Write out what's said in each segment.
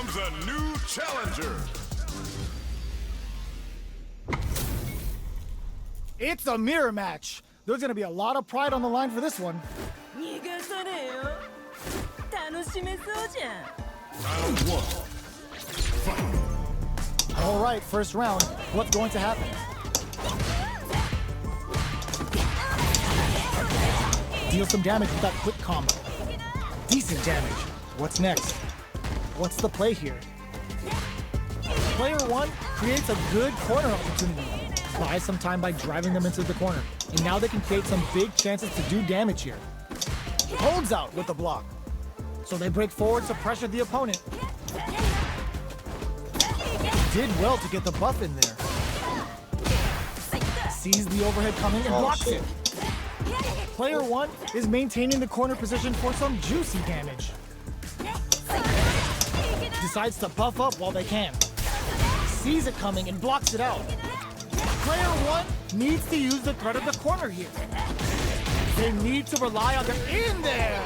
comes a new challenger. It's a mirror match. There's gonna be a lot of pride on the line for this one. Round one. Fight. All right, first round. What's going to happen? Deal some damage with that quick combo. Decent damage. What's next? What's the play here? Player one creates a good corner opportunity. Buys some time by driving them into the corner. And now they can create some big chances to do damage here. Holds out with the block. So they break forward to pressure the opponent. Did well to get the buff in there. Sees the overhead coming and blocks it. Player one is maintaining the corner position for some juicy damage. Decides to buff up while they can. Sees it coming and blocks it out. Player one needs to use the threat of the corner here. They need to rely on their in there.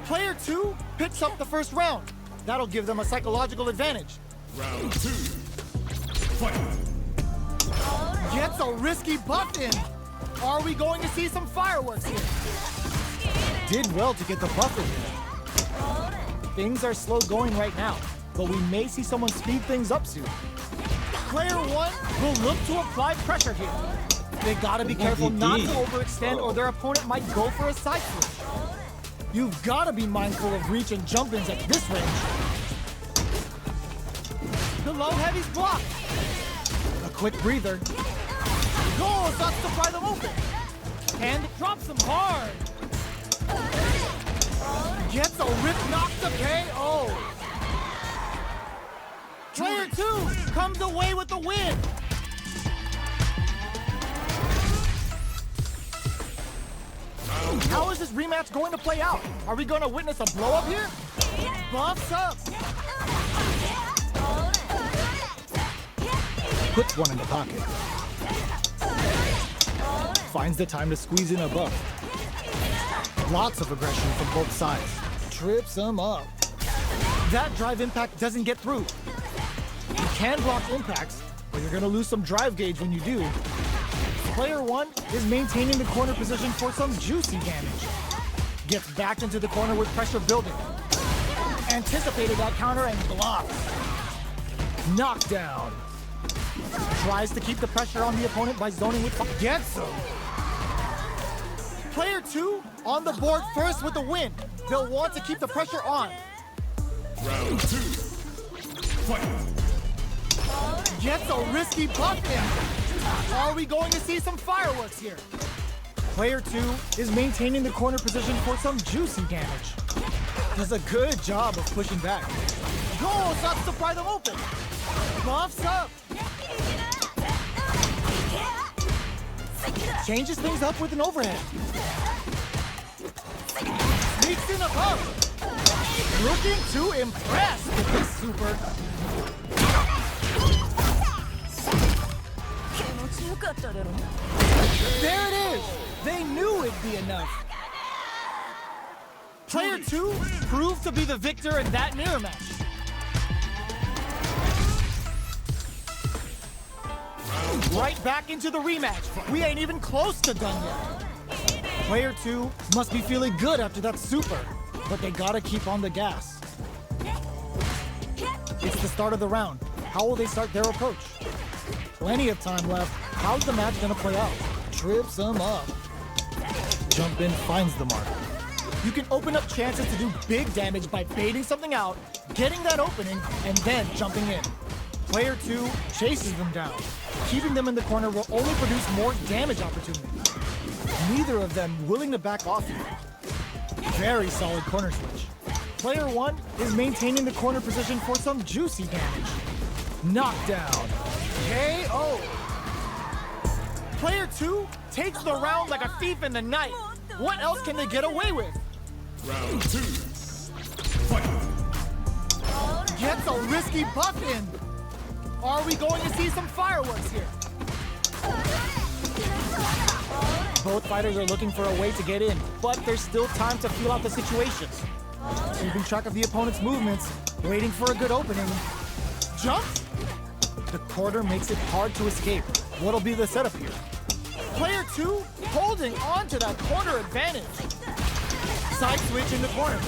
Player two picks up the first round. That'll give them a psychological advantage. Round two. Fight. Gets a risky buff in. Are we going to see some fireworks here? Did well to get the buff in there. Things are slow going right now, but we may see someone speed things up soon. Player one will look to apply pressure here. They gotta be careful not to overextend or their opponent might go for a side switch. You've gotta be mindful of reach and jump-ins at this range. The low heavy's blocked. A quick breather. Goes up to pry them open. And drops them hard. Gets a rip knock to KO. Player two comes away with the win. How is this rematch going to play out? Are we going to witness a blow up here? Buffs up. Puts one in the pocket. Finds the time to squeeze in a buff. Lots of aggression from both sides. Trips him up. That drive impact doesn't get through. You can block impacts, but you're gonna lose some drive gauge when you do. Player one is maintaining the corner position for some juicy damage. Gets back into the corner with pressure building. Anticipated that counter and blocks. Knockdown. Tries to keep the pressure on the opponent by zoning with gets him. Player two on the board first with the win. They'll want to keep the pressure on. Round two. Fight. Gets a risky buff in. Are we going to see some fireworks here? Player two is maintaining the corner position for some juicy damage. Does a good job of pushing back. Goes up to pry them open. Buffs up. Changes things up with an overhead. Sneaks in a buff. Looking to impress with this super. There it is! They knew it'd be enough. Player two proved to be the victor in that mirror match. Right back into the rematch. We ain't even close to done yet. Player two must be feeling good after that super, but they gotta keep on the gas. It's the start of the round. How will they start their approach? Plenty of time left. How's the match gonna play out? Trips them up. Jump in finds the mark. You can open up chances to do big damage by baiting something out, getting that opening, and then jumping in. Player two chases them down. Keeping them in the corner will only produce more damage opportunities. Neither of them willing to back off here. Very solid corner switch. Player one is maintaining the corner position for some juicy damage. Knockdown. KO. Player two takes the round like a thief in the night. What else can they get away with? Round two. Fight. Gets a risky buff in. Are we going to see some fireworks here? Both fighters are looking for a way to get in, but there's still time to feel out the situation. Keeping track of the opponent's movements, waiting for a good opening. Jump! The corner makes it hard to escape. What'll be the setup here? Player 2 holding on to that corner advantage. Side switch in the corner.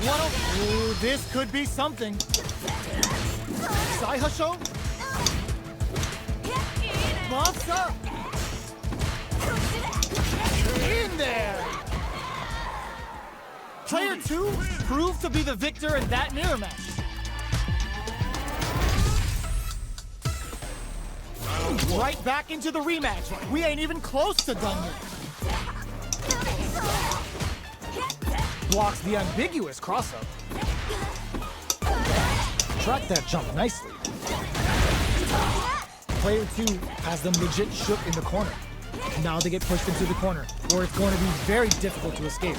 Ooh, this could be something. Side hustle. Buffs up. In there. Player 2 proved to be the victor in that mirror match. Right back into the rematch. We ain't even close to done yet. Blocks the ambiguous cross-up. Track that jump nicely. Player 2 has them legit shook in the corner. Now they get pushed into the corner, where it's going to be very difficult to escape.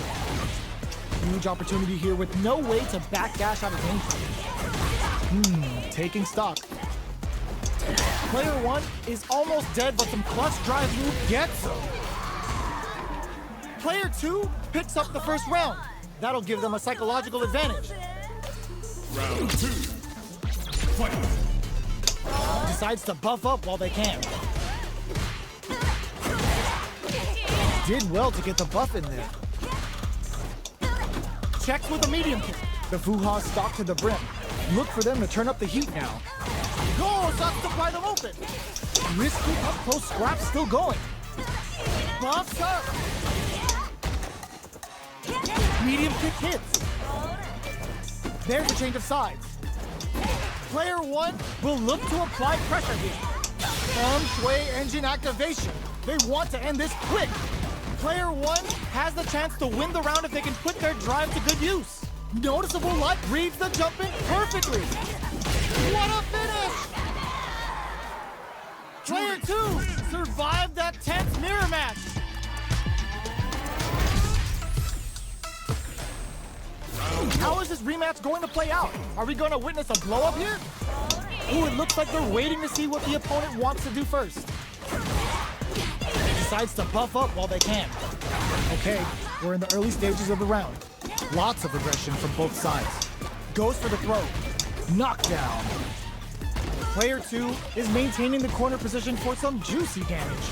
Huge opportunity here with no way to backdash out of danger. Taking stock. Player 1 is almost dead, but some clutch drive move gets him. Player 2 picks up the first round. That'll give them a psychological advantage. Round 2. Fight. Decides to buff up while they can. Did well to get the buff in there. Checks with a medium kick. The Fuha stalk to the brim. Look for them to turn up the heat now. Goes up to pry them open. Risky up close scrap still going. Buffs up. Medium kick hits. There's a change of sides. Player 1 will look to apply pressure here. Shui engine activation. They want to end this quick. Player 1 has the chance to win the round if they can put their drive to good use. Noticeable luck reads the jump in perfectly. What a finish! Player 2 survived that tense mirror match. How is this rematch going to play out? Are we going to witness a blow-up here? Ooh, it looks like they're waiting to see what the opponent wants to do first. Decides to buff up while they can. Okay, we're in the early stages of the round. Lots of aggression from both sides. Goes for the throw. Knockdown. Player 2 is maintaining the corner position for some juicy damage.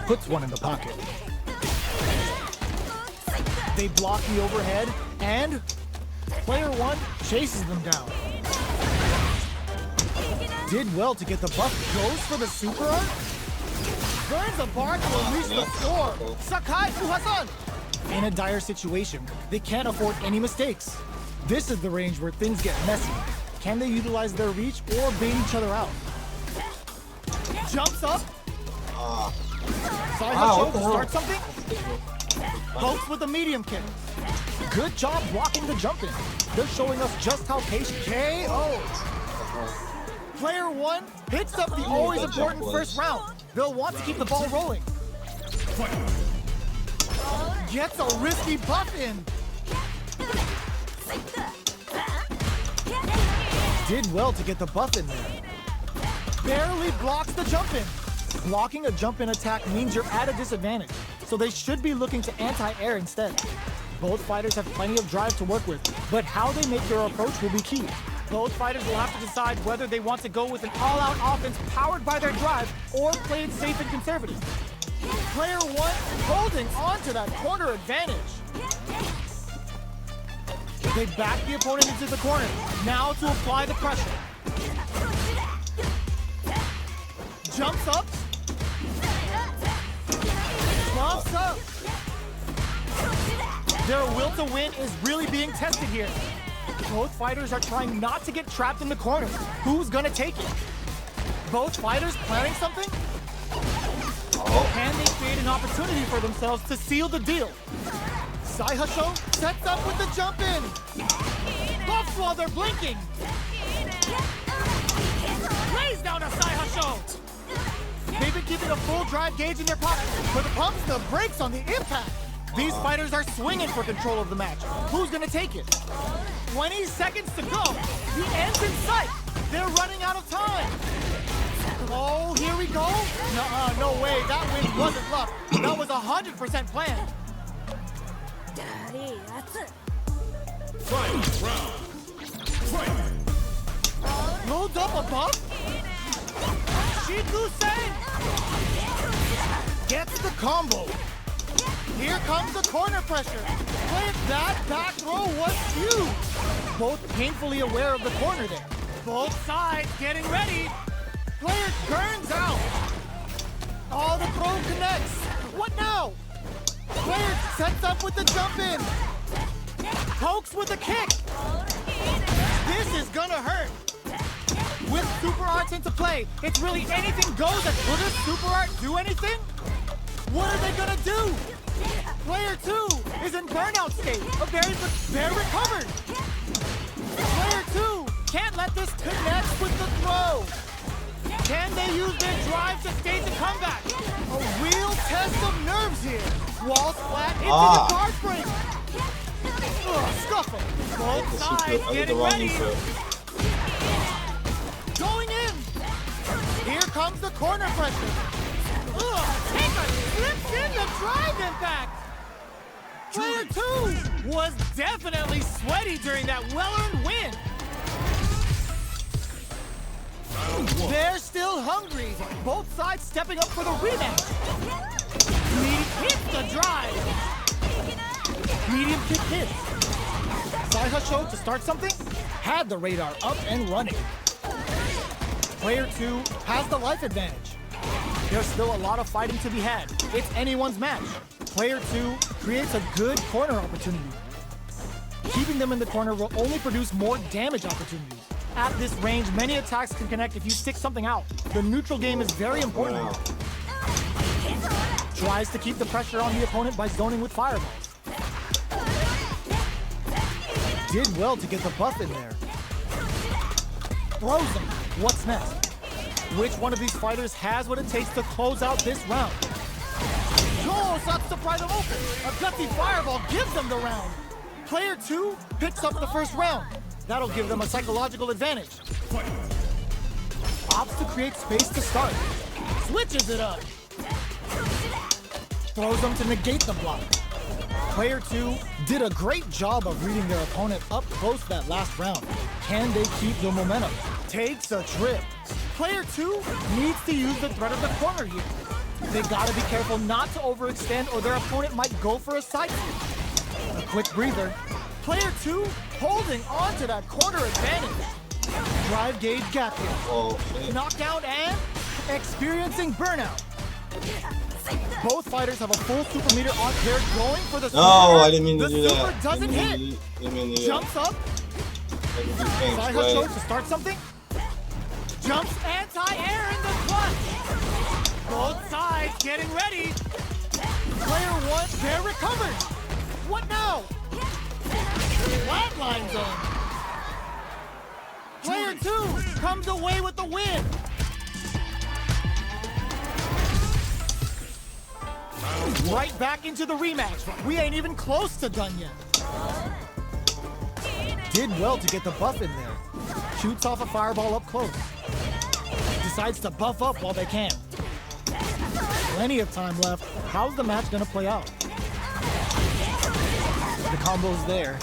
Puts one in the pocket. They block the overhead, and player 1 chases them down. Did well to get the buff. Goes for the super art. Burns the bar to unleash the score. Sakai Fuhasan. In a dire situation, they can't afford any mistakes. This is the range where things get messy. Can they utilize their reach or bait each other out? Jumps up. Side hustle to start something. Pokes with a medium kick. Good job blocking the jump in. They're showing us just how patient. KO. Player 1 hits up the always important first round. They'll want to keep the ball rolling. Gets a risky buff in. Did well to get the buff in there. Barely blocks the jump in. Blocking a jump in attack means you're at a disadvantage, so they should be looking to anti-air instead. Both fighters have plenty of drive to work with, but how they make their approach will be key. Both fighters will have to decide whether they want to go with an all-out offense powered by their drive or play it safe and conservative. Player 1 holding on to that corner advantage. They back the opponent into the corner, now to apply the pressure. Jumps up. Buffs up. Their will to win is really being tested here. Both fighters are trying not to get trapped in the corner. Who's gonna take it? Both fighters planning something? Can they create an opportunity for themselves to seal the deal? Saihasho sets up with the jump in. Buffs while they're blinking. Lays down a Saihasho. They've been keeping a full drive gauge in their pocket, but pumps the brakes on the impact. These fighters are swinging for control of the match. Who's gonna take it? 20 seconds to go. The end's in sight. They're running out of time. Oh, here we go. No way. That win wasn't luck. That was 100% planned. Final round. Fight. Loads up a buff. Shikusen gets the combo. Here comes the corner pressure. But that back throw was huge. Both painfully aware of the corner there. Both sides getting ready. Player turns out. Oh, the throw connects. What now? Player sets up with the jump in. Pokes with the kick. This is gonna hurt. With super arts into play, it's really anything goes. Will this super art do anything? What are they gonna do? Player 2 is in burnout state. They're recovered. Player 2 can't let this connect with the throw. Can they use their drive to stage a comeback? A real test of nerves here. Walls flat into the guard break. Scuffle. Both sides getting ready. Going in. Here comes the corner pressure. Take a slips in the drive impact. Player 2 was definitely sweaty during that well-earned win. They're still hungry. Both sides stepping up for the rematch. Medium hits the drive. Medium kick hits. Side hustle to start something. Had the radar up and running. Player 2 has the life advantage. There's still a lot of fighting to be had. It's anyone's match. Player 2 creates a good corner opportunity. Keeping them in the corner will only produce more damage opportunities. At this range, many attacks can connect if you stick something out. The neutral game is very important. Tries to keep the pressure on the opponent by zoning with fireballs. Did well to get the buff in there. Throws him. What's next? Which one of these fighters has what it takes to close out this round? Oh, sucks to pry them open. A gutsy fireball gives them the round. Player 2 picks up the first round. That'll give them a psychological advantage. Opts to create space to start. Switches it up. Throws them to negate the block. Player 2 did a great job of reading their opponent up close that last round. Can they keep the momentum? Takes a trip. Player 2 needs to use the threat of the corner here. They gotta be careful not to overextend or their opponent might go for a side kick. A quick breather. Player 2 holding on to that corner advantage. Drive gauge gap here. Oh, Knockdown and experiencing burnout. Both fighters have a full super meter on. They're going for the super. No, I didn't mean to the do that. super doesn't hit. Jumps up. Side hustle to start something. Jumps anti-air in the clutch. Both sides getting ready. Player 1, they're recovered. What now? Flatline zone. Player 2 comes away with the win. Right back into the rematch. We ain't even close to done yet. Did well to get the buff in there. Shoots off a fireball up close. Decides to buff up while they can. Plenty of time left. How's the match gonna play out? The combo's there.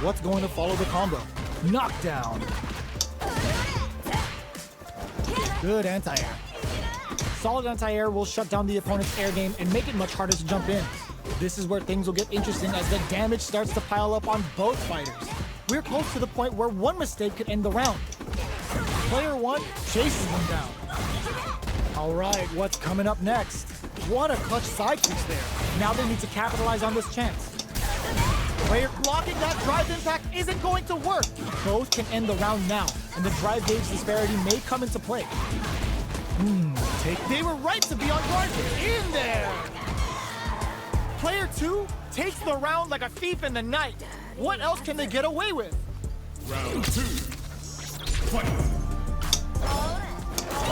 What's going to follow the combo? Knockdown. Good anti-air. Solid anti-air will shut down the opponent's air game and make it much harder to jump in. This is where things will get interesting as the damage starts to pile up on both fighters. We're close to the point where one mistake could end the round. Player 1 chases them down. All right, what's coming up next? What a clutch side switch there. Now they need to capitalize on this chance. Player blocking that drive impact isn't going to work. Both can end the round now, and the drive gauge disparity may come into play. They were right to be on guard. In there! Player 2 takes the round like a thief in the night. What else can they get away with? Round 2. Fight.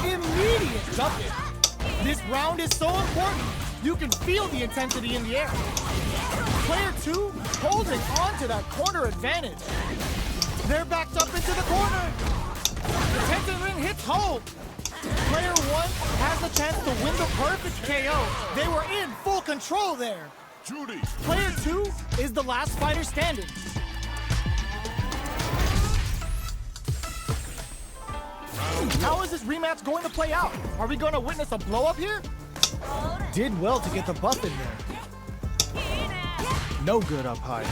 Immediate jump in. This round is so important. You can feel the intensity in the air. Player 2 holding on to that corner advantage. They're backed up into the corner. The Tenten ring hits home. Player 1 has the chance to win the perfect KO. They were in full control there. Juri. Player 2 is the last fighter standing. How is this rematch going to play out? Are we going to witness a blow-up here? Did well to get the buff in there. No good up high.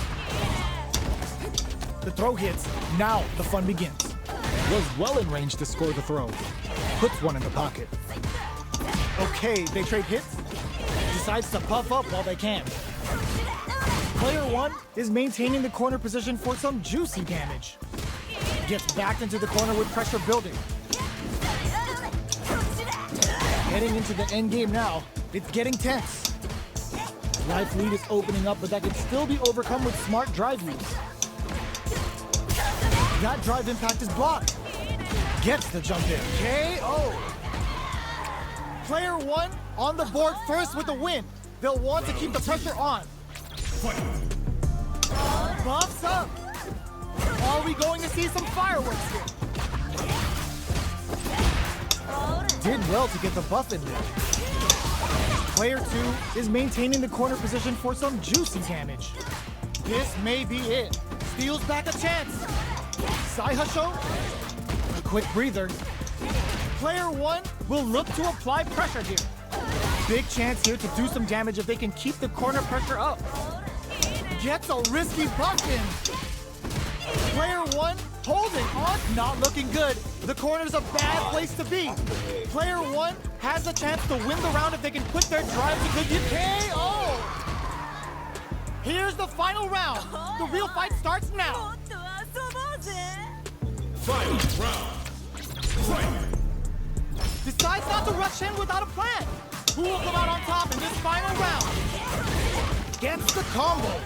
The throw hits. Now the fun begins. Was well in range to score the throw. Puts one in the pocket. Okay, they trade hits. Decides to puff up while they can. Player 1 is maintaining the corner position for some juicy damage. Gets backed into the corner with pressure building. Heading into the end game now, it's getting tense. Life lead is opening up, but that can still be overcome with smart drive use. That drive impact is blocked. Gets the jump in. KO. Player 1 on the board first with the win. They'll want to keep the pressure on. Fight. Buffs up. Are we going to see some fireworks here? Did well to get the buff in there. Player 2 is maintaining the corner position for some juicy damage. This may be it. Steals back a chance. Saihasho, a quick breather. Player 1 will look to apply pressure here. Big chance here to do some damage if they can keep the corner pressure up. Gets a risky buff in. Player 1 holding on, not looking good. The corner's a bad place to be. Player 1 has a chance to win the round if they can put their drive to good use. KO! Here's the final round. The real fight starts now. Final round. Fight. Decides not to rush in without a plan. Who will come out on top in this final round? Gets the combo.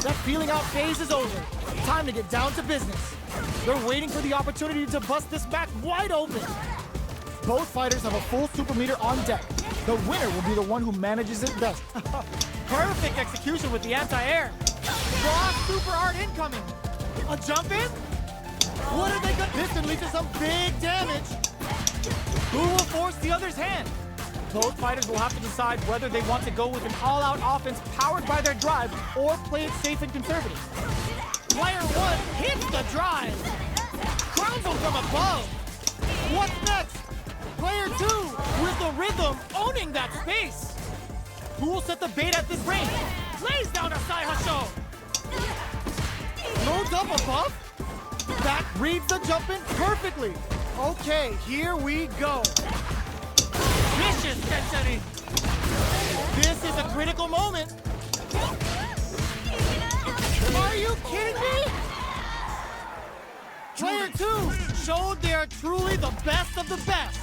That feeling out phase is over. Time to get down to business. They're waiting for the opportunity to bust this match wide open. Both fighters have a full super meter on deck. The winner will be the one who manages it best. Perfect execution with the anti-air. Raw super art incoming. A jump in? What are they gonna? This can lead to some big damage. Who will force the other's hand? Both fighters will have to decide whether they want to go with an all-out offense powered by their drive or play it safe and conservative. Player 1 hits the drive. Crowns him from above. What's next? Player 2 with the rhythm owning that space. Who will set the bait at this range? Lays down a Saihasho. Loads up a buff. That reads the jump in perfectly. Okay, here we go. Vicious Sensei. This is a critical moment. Are you kidding me? Player 2 showed they are truly the best of the best.